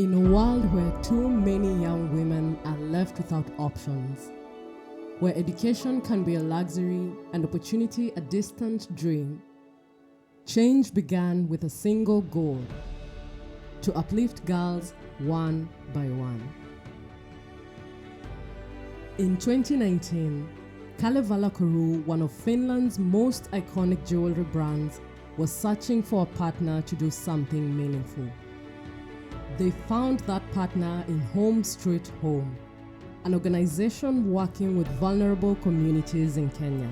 In a world where too many young women are left without options, where education can be a luxury and opportunity a distant dream, change began with a single goal: to uplift girls one by one. In 2019, Kalevala Koru, one of Finland's most iconic jewelry brands, was searching for a partner to do something meaningful. They found that partner in Home Street Home, an organization working with vulnerable communities in Kenya.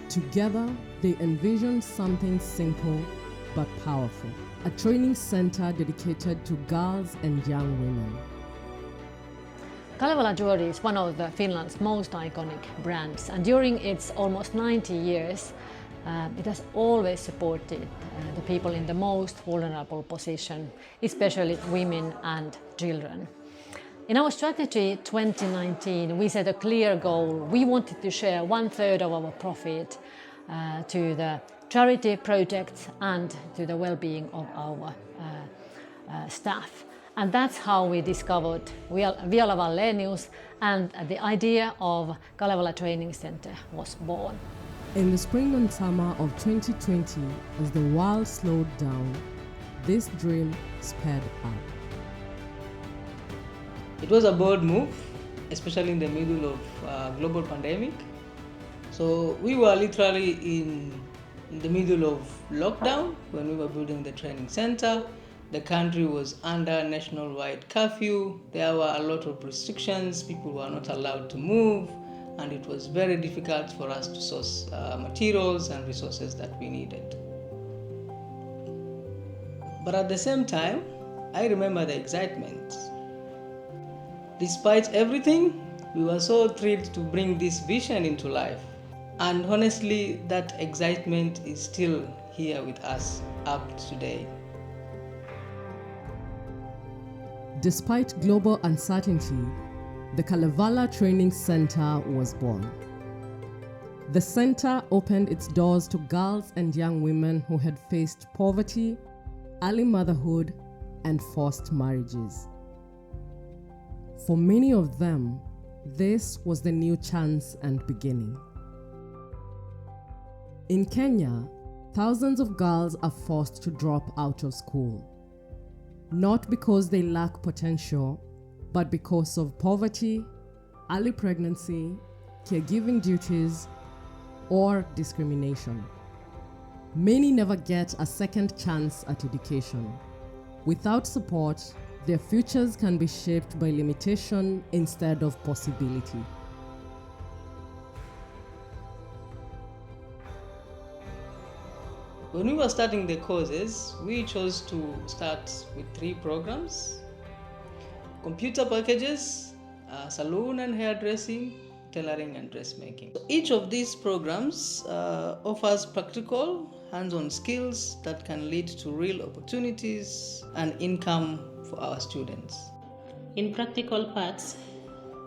Together, they envisioned something simple but powerful: a training center dedicated to girls and young women. Kalevala Jewelry is one of Finland's most iconic brands, and during its almost 90 years, it has always supported the people in the most vulnerable position, especially women and children. In our strategy 2019, we set a clear goal. We wanted to share 1/3 of our profit to the charity projects and to the well-being of our staff. And that's how we discovered Vialava Lenius, and the idea of Kalevala Training Center was born. In the spring and summer of 2020, as the world slowed down, this dream sped up. It was a bold move, especially in the middle of global pandemic. So we were literally in the middle of lockdown when we were building the training center. The country was under national-wide curfew. There were a lot of restrictions. People were not allowed to move, and it was very difficult for us to source materials and resources that we needed. But at the same time, I remember the excitement. Despite everything, we were so thrilled to bring this vision into life. And honestly, that excitement is still here with us up to today. Despite global uncertainty, the Kalevala Training Center was born. The center opened its doors to girls and young women who had faced poverty, early motherhood, and forced marriages. For many of them, this was the new chance and beginning. In Kenya, thousands of girls are forced to drop out of school, not because they lack potential, but because of poverty, early pregnancy, caregiving duties, or discrimination. Many never get a second chance at education. Without support, their futures can be shaped by limitation instead of possibility. When we were starting the courses, we chose to start with 3 programs: computer packages, salon and hairdressing, tailoring and dressmaking. Each of these programs offers practical, hands-on skills that can lead to real opportunities and income for our students. In practical parts,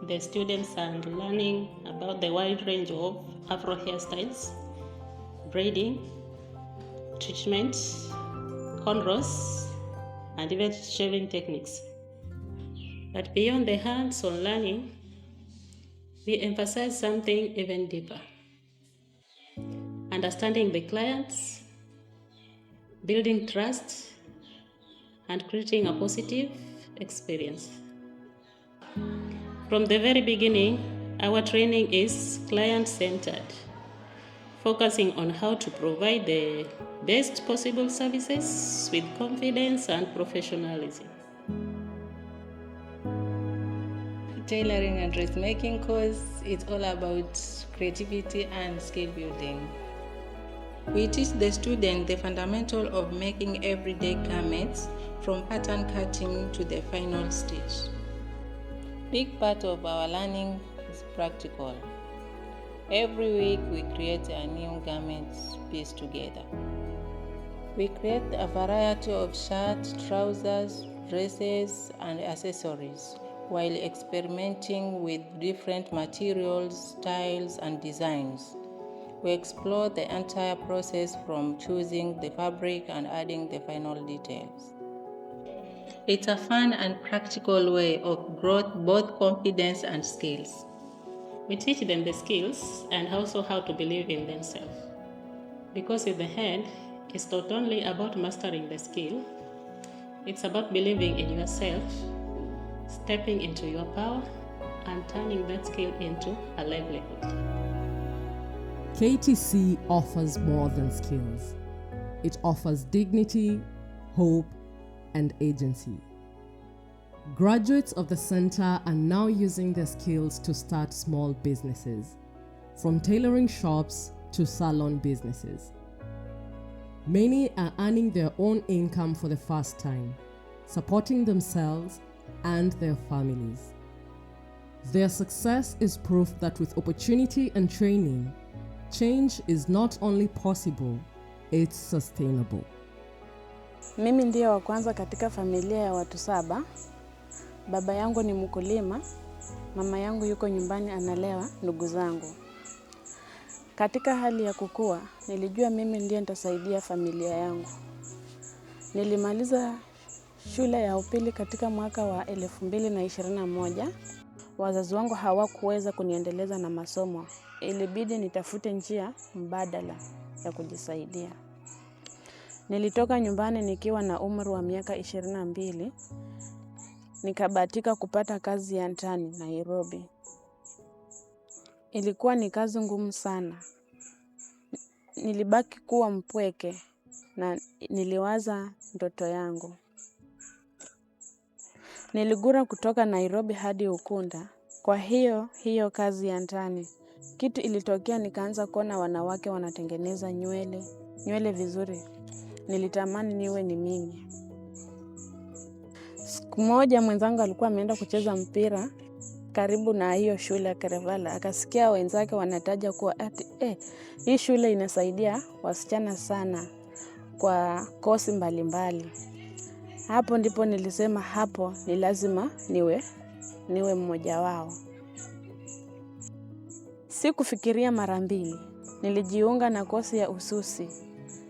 the students are learning about the wide range of Afro hairstyles, braiding, treatments, cornrows, and even shaving techniques. But beyond the hands-on learning, we emphasize something even deeper: understanding the clients, building trust, and creating a positive experience. From the very beginning, our training is client-centered, focusing on how to provide the best possible services with confidence and professionalism. Tailoring and dressmaking course is all about creativity and skill building. We teach the student the fundamental of making everyday garments, from pattern cutting to the final stitch. Big part of our learning is practical. Every week we create a new garment piece together. We create a variety of shirts, trousers, dresses, and accessories, while experimenting with different materials, styles, and designs. We explore the entire process from choosing the fabric and adding the final details. It's a fun and practical way of growth, both confidence and skills. We teach them the skills and also how to believe in themselves. Because in the end, it's not only about mastering the skill, it's about believing in yourself, stepping into your power, and turning that skill into a livelihood. KTC offers more than skills. It offers dignity, hope, and agency. Graduates of the center are now using their skills to start small businesses, from tailoring shops to salon businesses. Many are earning their own income for the first time, supporting themselves and their families. Their success is proof that with opportunity and training, change is not only possible, it's sustainable. Mimi ndiye wa kwanza katika familia ya watu 7. Baba yangu ni mkulima, mama yangu yuko nyumbani analewa ndugu zangu. Katika hali ya kukua, nilijua mimi ndiye nitasaidia familia yangu. Nilimaliza shule ya upili katika mwaka wa 2021. Wazazi wangu hawakuweza kuniendeleza na masomo. Ilibidi nitafute njia mbadala ya kujisaidia. Nilitoka nyumbani nikiwa na umri wa miaka 22. Nikabahatika kupata kazi ya ndani Nairobi. Ilikuwa ni kazi ngumu sana. Nilibaki kuwa mpweke na niliwaza ndoto yangu. Niligura kutoka Nairobi hadi Ukunda. Kwa hiyo kazi ya ndani. Kitu ilitokea nikaanza kuona wanawake wanatengeneza nywele vizuri. Nilitamani niwe ni mimi. Siku moja mwenzangu alikuwa ameenda kucheza mpira karibu na hiyo shule ya Kalevala. Akasikia wenzake wanataja kuwa hii shule inasaidia wasichana sana kwa kosi mbalimbali. Hapo ndipo nilisema hapo ni lazima niwe mmoja wao. Sikufikiria mara mbili. Nilijiunga na kosi ya ususi.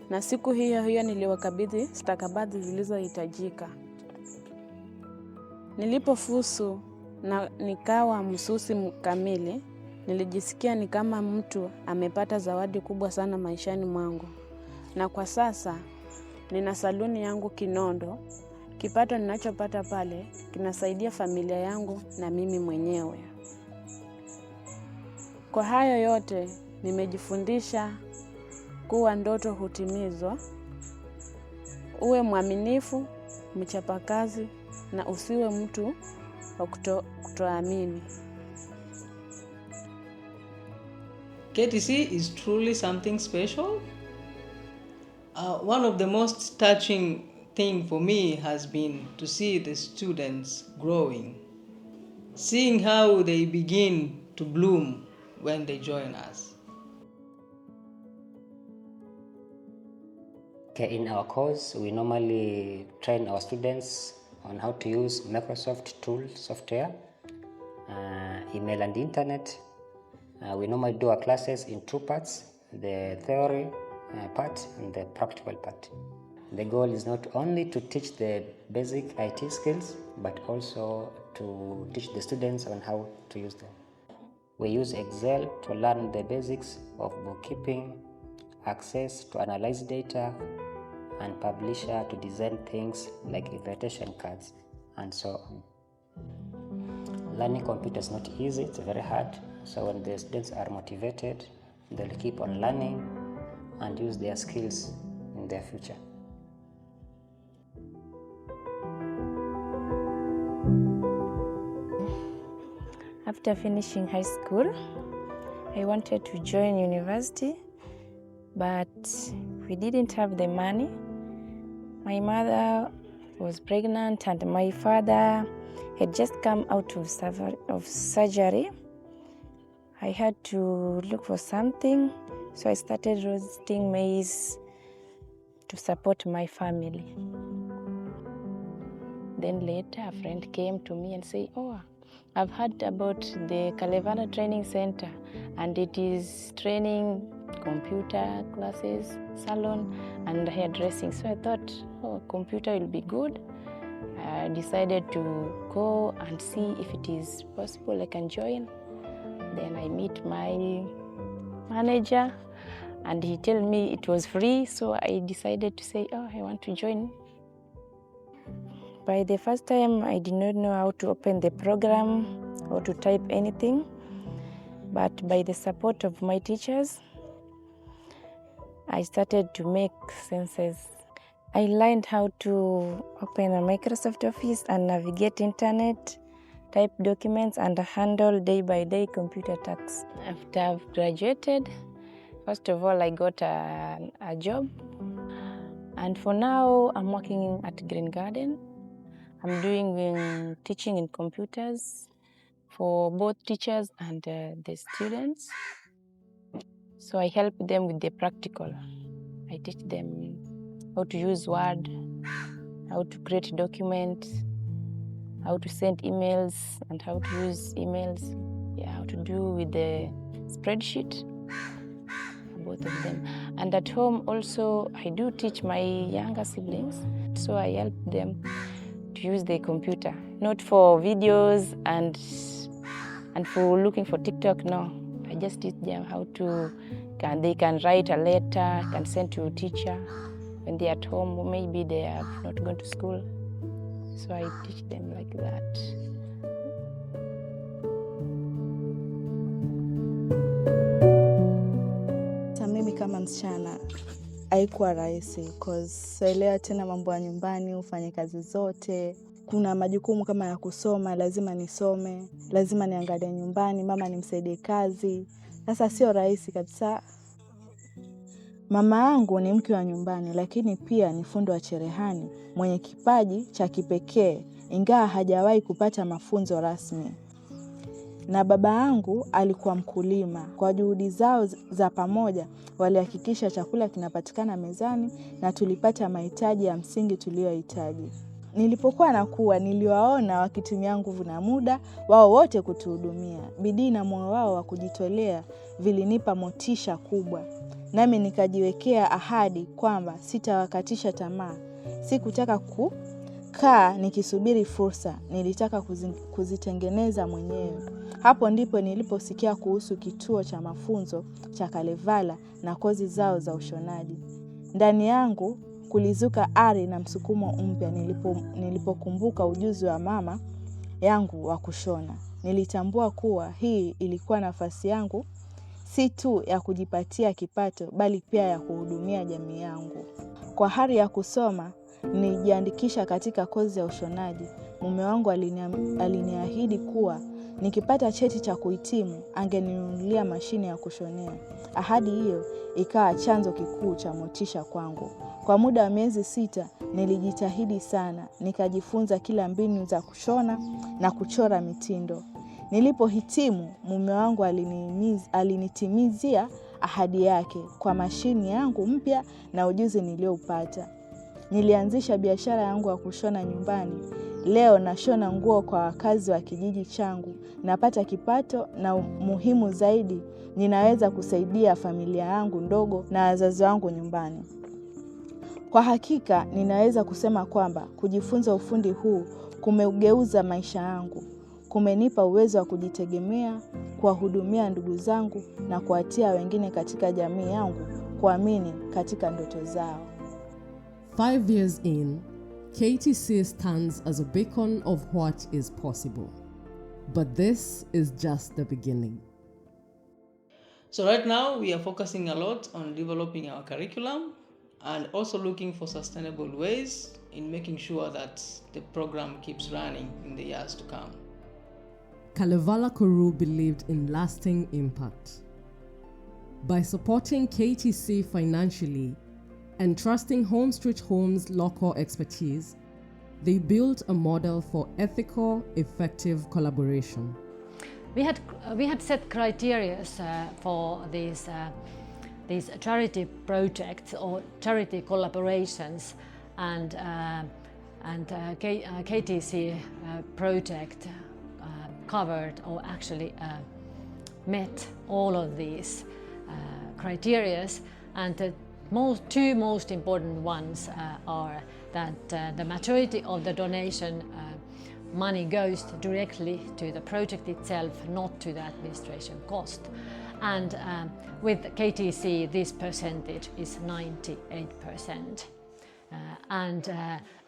Na siku hiyo niliwakabidhi stakabadhi zilizohitajika. Nilipofusu na nikawa msusi kamili, nilijisikia ni kama mtu amepata zawadi kubwa sana maishani mwangu. Na kwa sasa nina saluni yangu Kinondo. Kipato ninachopata pale kinasaidia familia yangu na mimi mwenyewe. Kwa hayo yote nimejifundisha kuwa ndoto hutimizwa. Uwe mwaminifu, mchapakazi na usiwe mtu wa kutoamini. KTC is truly something special. One of the most touching thing for me has been to see the students growing, seeing how they begin to bloom when they join us. Okay, in our course, we normally train our students on how to use Microsoft tool software, email and internet. We normally do our classes in 2 parts, the theory part and the practical part. The goal is not only to teach the basic IT skills, but also to teach the students on how to use them. We use Excel to learn the basics of bookkeeping, access to analyze data, and Publisher to design things like invitation cards and so on. Learning computers is not easy, it's very hard. So when the students are motivated, they'll keep on learning and use their skills in their future. After finishing high school, I wanted to join university, but we didn't have the money. My mother was pregnant and my father had just come out of surgery. I had to look for something, so I started roasting maize to support my family. Then later a friend came to me and said, I've heard about the Kalevala Training Center, and it is training computer classes, salon, and hairdressing. So I thought, computer will be good. I decided to go and see if it is possible I can join. Then I meet my manager and he told me it was free, so I decided to say, oh, I want to join. By the first time, I did not know how to open the program or to type anything, but by the support of my teachers, I started to make sentences. I learned how to open a Microsoft Office and navigate internet, type documents, and handle day-by-day computer tasks. After I've graduated, first of all, I got a job. And for now, I'm working at Green Garden. I'm doing teaching in computers for both teachers and the students. So I help them with the practical. I teach them how to use Word, how to create documents, how to send emails and how to use emails, how to do with the spreadsheet, both of them. And at home also, I do teach my younger siblings, so I help them to use the computer, not for videos and for looking for TikTok, no. I just teach them how to, they can write a letter, can send to a teacher when they're at home, maybe they have not gone to school. So I teach them like that. Mimi kama msichana haikuwa rahisi cause elewa tena mambo ya nyumbani, ufanye kazi zote. Kuna majukumu kama ya kusoma, lazima nisome, lazima niangalie nyumbani, mama nimsaidie kazi. Sasa sio rahisi kabisa. Mama yangu ni mke wa nyumbani, lakini pia ni fundi wa cherehani, mwenye kipaji cha kipekee, ingawa hajawahi kupata mafunzo rasmi. Na baba yangu alikuwa mkulima. Kwa juhudi zao za pamoja, walihakikisha chakula kinapatikana mezani na tulipata mahitaji ya msingi tuliyohitaji. Nilipokuwa nakuwa, niliwaona wakitumia nguvu na muda wao wote kutuhudumia. Bidii na moyo wao wa kujitolea vilinipa motisha kubwa. Nami nikajiwekea ahadi kwamba sitawakatisha tamaa. Sikutaka kukaa nikisubiri fursa, nilitaka kuzitengeneza mwenyewe. Hapo ndipo niliposikia kuhusu kituo cha mafunzo cha Kalevala na kozi zao za ushonaji. Ndani yangu kulizuka ari na msukumo mpya nilipokumbuka ujuzi wa mama yangu wa kushona. Nilitambua kuwa hii ilikuwa nafasi yangu si tu ya kujipatia kipato, bali pia ya kuhudumia jamii yangu. Kwa hari ya kusoma, nilijiandikisha katika kozi ya ushonaji. Mume wangu aliniahidi kuwa nikipata cheti cha kuhitimu angeninunulia mashine ya kushonea. Ahadi hiyo ikawa chanzo kikuu cha motisha kwangu. Kwa muda wa miezi 6 nilijitahidi sana, nikajifunza kila mbinu za kushona na kuchora mitindo. Nilipohitimu, mume wangu alinitimizia ahadi yake kwa mashine yangu mpya na ujuzi nilioupata. Nilianzisha biashara yangu ya kushona nyumbani. Leo nashona nguo kwa wakazi wa kijiji changu, napata kipato na muhimu zaidi, ninaweza kusaidia familia yangu ndogo na wazazi wangu nyumbani. Kwa hakika, ninaweza kusema kwamba kujifunza ufundi huu kumeugeuza maisha yangu. Kumenipa uwezo wa kujitegemea, kuwahudumia ndugu zangu na kuwatia wengine katika jamii yangu kuamini katika ndoto zao. 5 years in, KTC stands as a beacon of what is possible. But this is just the beginning. So right now we are focusing a lot on developing our curriculum and also looking for sustainable ways in making sure that the program keeps running in the years to come. Kalevala Koru believed in lasting impact. By supporting KTC financially and trusting Home Street Home's local expertise, they built a model for ethical, effective collaboration. We had set criteria for these charity projects or charity collaborations, and KTC project covered or actually met all of these criteria, and the two most important ones are that the majority of the donation money goes directly to the project itself, not to the administration cost. And with KTC, this percentage is 98%.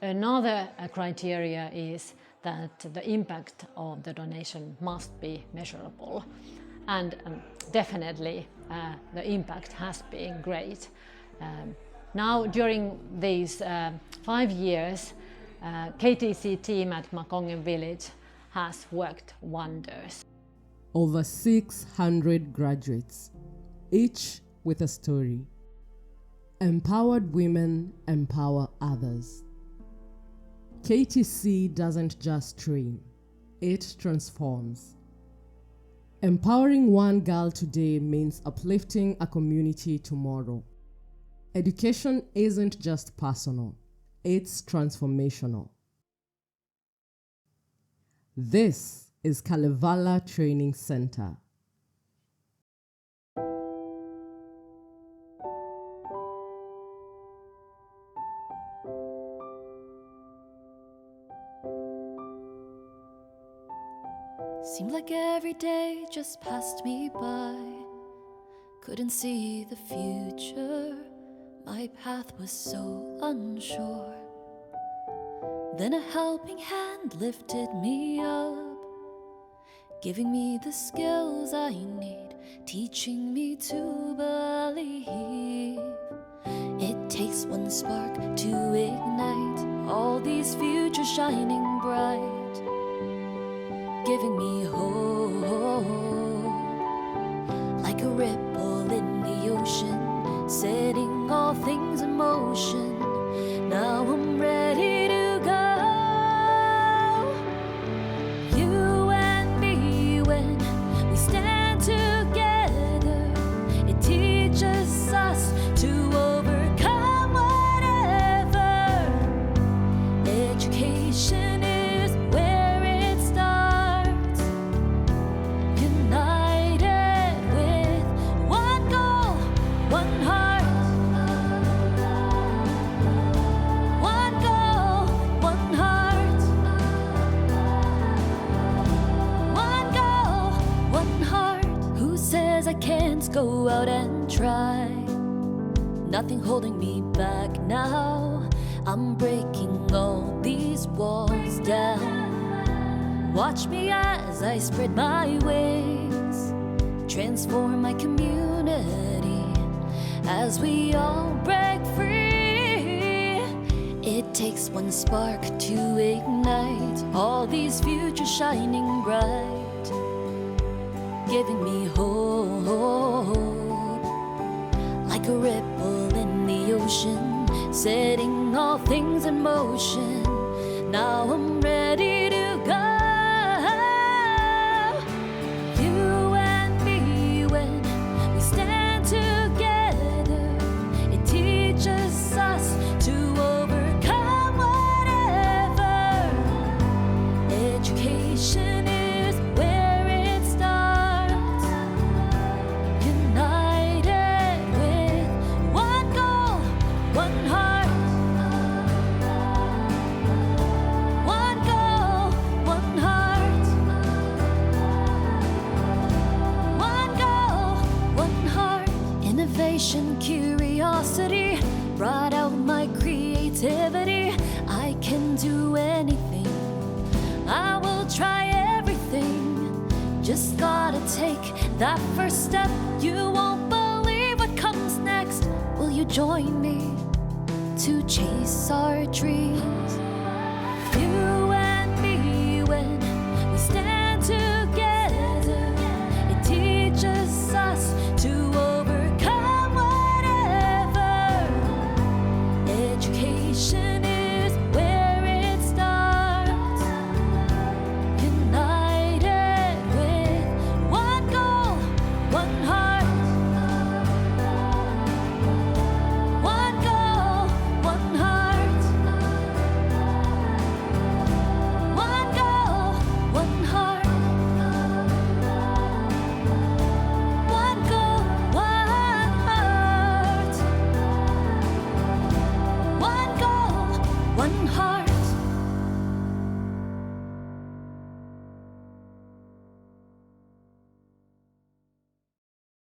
Another criteria is that the impact of the donation must be measurable. And definitely the impact has been great. Now during these 5 years, KTC team at Makongen village has worked wonders. Over 600 graduates, each with a story. Empowered women empower others. KTC doesn't just train, it transforms. Empowering one girl today means uplifting a community tomorrow. Education isn't just personal, it's transformational. This is Kalevala Training Center. Seemed like every day just passed me by. Couldn't see the future, my path was so unsure. Then a helping hand lifted me up, giving me the skills I need, teaching me to believe. It takes one spark to ignite all these futures shining bright, giving me hope, like a ripple in the ocean, setting all things in motion. Now I'm ready to go. You and me, when we stand together, it teaches us to overcome whatever. Education is where it starts, united with one goal, one heart. One goal, one heart. One goal, one heart. Who says I can't go out and try? Nothing holding me back now. I'm breaking all these walls down. Watch me as I spread my wings, transform my community as we all break free. It takes one spark to ignite all these futures shining bright, giving me hope, like a ripple in the ocean, setting all things in motion. Now I'm ready to go. You and me, when we stand together, it teaches us to overcome whatever. Education is where it starts, united with one goal, one heart. One goal, one heart. One goal, one heart. Innovation, curiosity brought out my creativity. I can do anything, I will try everything. Just gotta take that first step. You won't believe what comes next. Will you join me to chase our dreams?